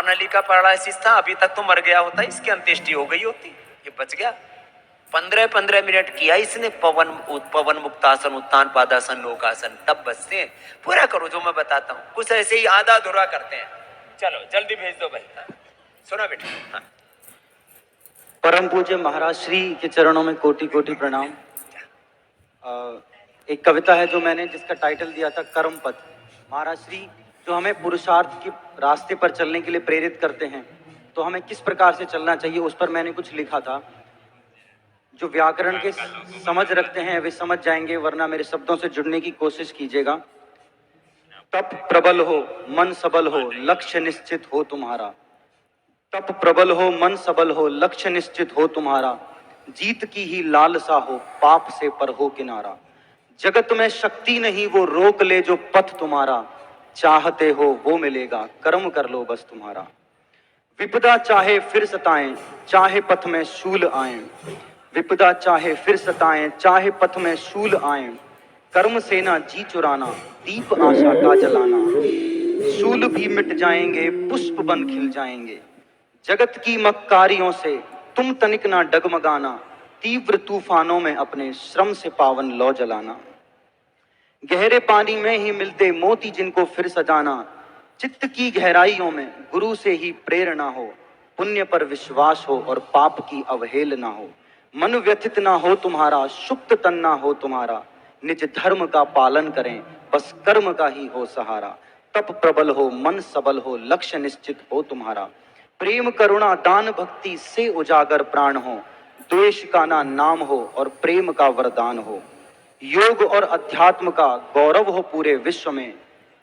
महानली का पैरालिसिस था, अभी तक तो मर गया होता, इसकी अंत्येष्टि हो गई होती, ये बच गया। 15-15 मिनट किया इसने पवन मुक्तासन, उत्तान पादासन, नौकासन, तब बचते हैं। पूरा करो जो मैं बताता हूँ, कुछ ऐसे ही आधा अधूरा करते हैं। चलो जल्दी भेज दो भाई। हाँ, सुना बेटा। हाँ। परम पूज्य महाराज श्री के चरणों में कोटि कोटि प्रणाम। एक कविता है जो मैंने, जिसका टाइटल दिया था कर्म पथ। महाराज श्री जो हमें पुरुषार्थ के रास्ते पर चलने के लिए प्रेरित करते हैं, तो हमें किस प्रकार से चलना चाहिए, उस पर मैंने कुछ लिखा था। जो व्याकरण के समझ रखते हैं वे समझ जाएंगे, वरना मेरे शब्दों से जुड़ने की कोशिश कीजिएगा। तप प्रबल हो, मन सबल हो, लक्ष्य निश्चित हो तुम्हारा। तप प्रबल हो, मन सबल हो, लक्ष्य निश्चित हो तुम्हारा। जीत की ही लालसा हो, पाप से पर हो किनारा। जगत में शक्ति नहीं वो रोक ले जो पथ तुम्हारा। चाहते हो वो मिलेगा, कर्म कर लो बस तुम्हारा। विपदा चाहे फिर सताएं, चाहे पथ में शूल आए। विपदा चाहे फिर सताएं, चाहे पथ में शूल आए। कर्म से ना जी चुराना, दीप आशा का जलाना। शूल भी मिट जाएंगे, पुष्प बन खिल जाएंगे। जगत की मक्कारियों से तुम तनिक ना डगमगाना। तीव्र तूफानों में अपने श्रम से पावन लौ जलाना। गहरे पानी में ही मिलते मोती जिनको फिर सजाना। चित्त की गहराइयों में गुरु से ही प्रेरणा हो। पुण्य पर विश्वास हो और पाप की अवहेलना हो। मन व्यथित ना हो तुम्हारा, सुप्त तन ना हो तुम्हारा। निज धर्म का पालन करें, बस कर्म का ही हो सहारा। तप प्रबल हो, मन सबल हो, लक्ष्य निश्चित हो तुम्हारा। प्रेम करुणा दान भक्ति से उजागर प्राण हो। द्वेष का ना नाम हो और प्रेम का वरदान हो। योग और अध्यात्म का गौरव हो पूरे विश्व में।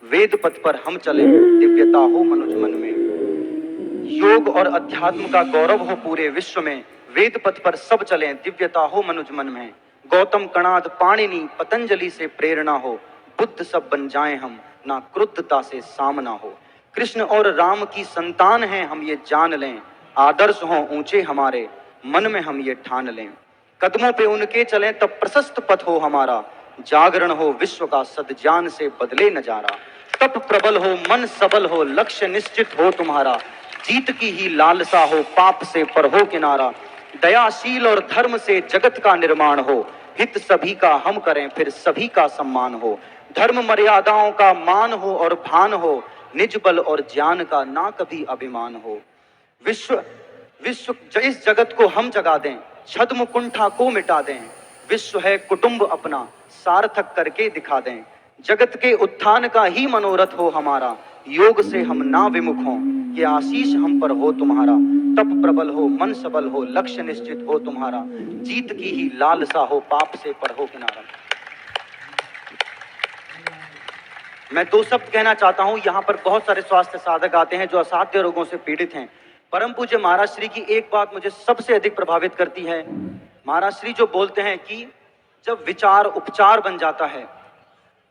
वेद पथ पर हम चले, दिव्यता हो मनुज मन में। योग और अध्यात्म का गौरव हो पूरे विश्व में। वेद पथ पर सब चलें, दिव्यता हो मनुज मन में। गौतम कणाद पाणिनि पतंजलि से प्रेरणा हो। बुद्ध सब बन जाएं हम, ना क्रुद्धता से सामना हो। कृष्ण और राम की संतान हैं हम, ये जान लें। आदर्श हों ऊंचे हमारे, मन में हम ये ठान लें। कदमों पे उनके चलें तब प्रशस्त पथ हो हमारा। जागरण हो विश्व का, सद्ज्ञान से बदले नजारा। तप प्रबल हो, मन सबल हो, लक्ष्य निश्चित हो तुम्हारा। जीत की ही लालसा हो, पाप से पर हो किनारा। दयाशील और धर्म से जगत का निर्माण हो। हित सभी का हम करें, फिर सभी का सम्मान हो। धर्म मर्यादाओं का मान हो और भान हो। निज बल और ज्ञान का ना कभी अभिमान हो। विश्व विश्व इस जगत को हम जगा दें, छद्म कुंठा को मिटा दें। विश्व है कुटुंब अपना, सार्थक करके दिखा दें। जगत के उत्थान का ही मनोरथ हो हमारा। योग से हम ना विमुख हों, ये आशीष हम पर हो तुम्हारा। तप प्रबल हो, मन सबल हो, लक्ष्य निश्चित हो तुम्हारा। जीत की ही लालसा हो, पाप से पर हो किनारा। मैं दो शब्द कहना चाहता हूं। यहां पर बहुत सारे स्वास्थ्य साधक आते हैं जो असाध्य रोगों से पीड़ित हैं। परम पूज्य महाराज श्री की एक बात मुझे सबसे अधिक प्रभावित करती है। महाराज श्री जो बोलते हैं कि जब विचार उपचार बन जाता है,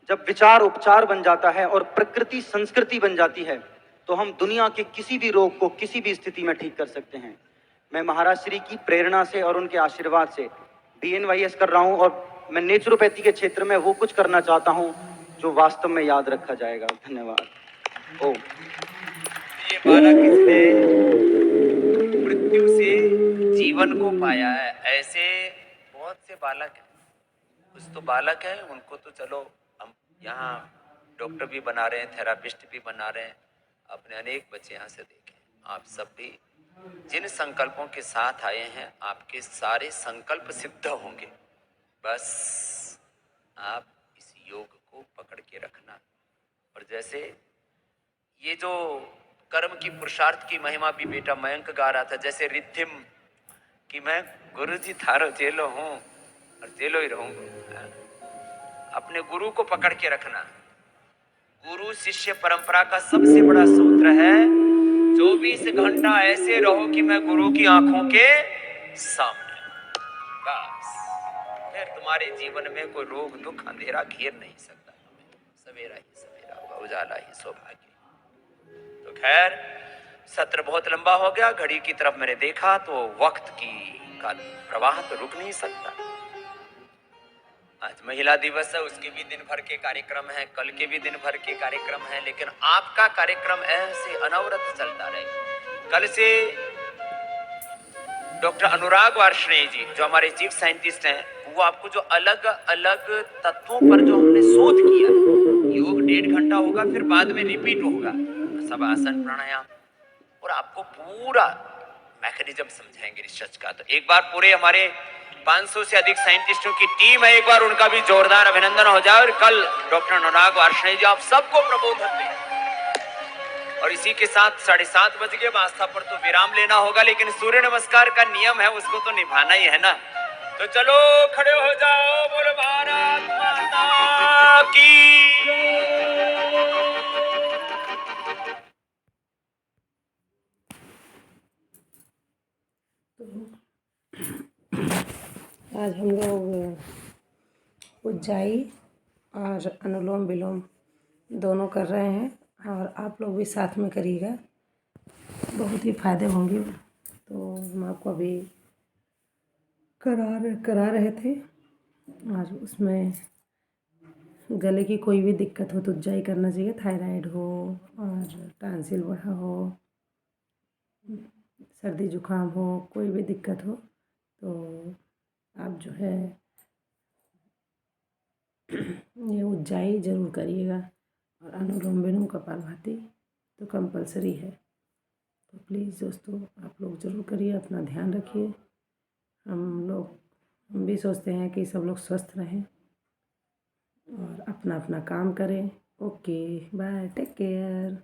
जब विचार उपचार बन जाता है और प्रकृति संस्कृति बन जाती है, तो हम दुनिया के किसी भी रोग को किसी भी स्थिति में ठीक कर सकते हैं। मैं महाराज श्री की प्रेरणा से और उनके आशीर्वाद से BNYS कर रहा हूं, और मैं नेचुरोपैथी के क्षेत्र में वो कुछ करना चाहता हूं जो वास्तव में याद रखा जाएगा। धन्यवाद। ओम। ये बालक इसने मृत्यु से जीवन को पाया है। ऐसे बहुत से बालक हैं। कुछ तो बालक है, उनको तो चलो हम यहाँ डॉक्टर भी बना रहे हैं, थेरापिस्ट भी बना रहे हैं। अपने अनेक बच्चे यहाँ से देखें। आप सब भी जिन संकल्पों के साथ आए हैं, आपके सारे संकल्प सिद्ध होंगे। बस आप इस योग को पकड़ के रखना। और जैसे ये जो कर्म की पुरुषार्थ की महिमा भी बेटा मयंक गा रहा था, जैसे रिद्धिम कि मैं गुरु जी थारो जेलो हूं और जेलो ही रहूंगा। अपने गुरु को पकड़ के रखना। गुरु शिष्य परंपरा का सबसे बड़ा सूत्र है, 24 घंटा ऐसे रहो कि मैं गुरु की आंखों के सामने। बस फिर तुम्हारे जीवन में कोई रोग दुख अंधेरा घेर नहीं सकता। सवेरा ही सवेरा होगा, उजाला ही सौभाग्य। तो खैर, सत्र बहुत लंबा हो गया। घड़ी की तरफ मैंने देखा तो वक्त की का प्रवाह तो रुक नहीं सकता। आज महिला दिवस है, उसके भी दिन भर के कार्यक्रम है, कल के भी दिन भर के कार्यक्रम है, लेकिन आपका कार्यक्रम ऐसे अनवरत चलता रहे। कल से डॉक्टर अनुराग वार्ष्णेय जी जो हमारे चीफ साइंटिस्ट हैं, वो आपको जो अलग अलग तत्वों पर जो हमने शोध किया, योग 1.5 घंटा होगा, फिर बाद में रिपीट होगा, सब आसन प्राणायाम, और आपको पूरा मैकेनिज्म समझाएंगे रिसर्च का। तो एक बार पूरे हमारे 500 से अधिक साइंटिस्टों की टीम है, एक बार उनका भी जोरदार अभिनंदन हो जाए। और कल डॉक्टर अनुराग वार्ष्णेय जी आप सबको प्रबोधन दें। और इसी के साथ 7:30 बज गए, आस्था पर तो विराम लेना होगा, लेकिन सूर्य नमस्कार का नियम है, उसको तो निभाना ही है ना। तो चलो खड़े हो जाओ, बोलो भारत माता की। आज हम लोग उज्जाई और अनुलोम विलोम दोनों कर रहे हैं, और आप लोग भी साथ में करिएगा, बहुत ही फायदे होंगे। तो हम आपको अभी करा रहे थे, और उसमें गले की कोई भी दिक्कत हो तो उज्जाई करना चाहिए। थायराइड हो और टांसिल बढ़ा हो, सर्दी जुकाम हो, कोई भी दिक्कत हो तो आप जो है ये उज्जाई ज़रूर करिएगा। और अनुलोम विलोम कपालभाति तो कंपलसरी है। तो प्लीज़ दोस्तों आप लोग ज़रूर करिए, अपना ध्यान रखिए। हम भी सोचते हैं कि सब लोग स्वस्थ रहें और अपना अपना काम करें। Okay bye, take care.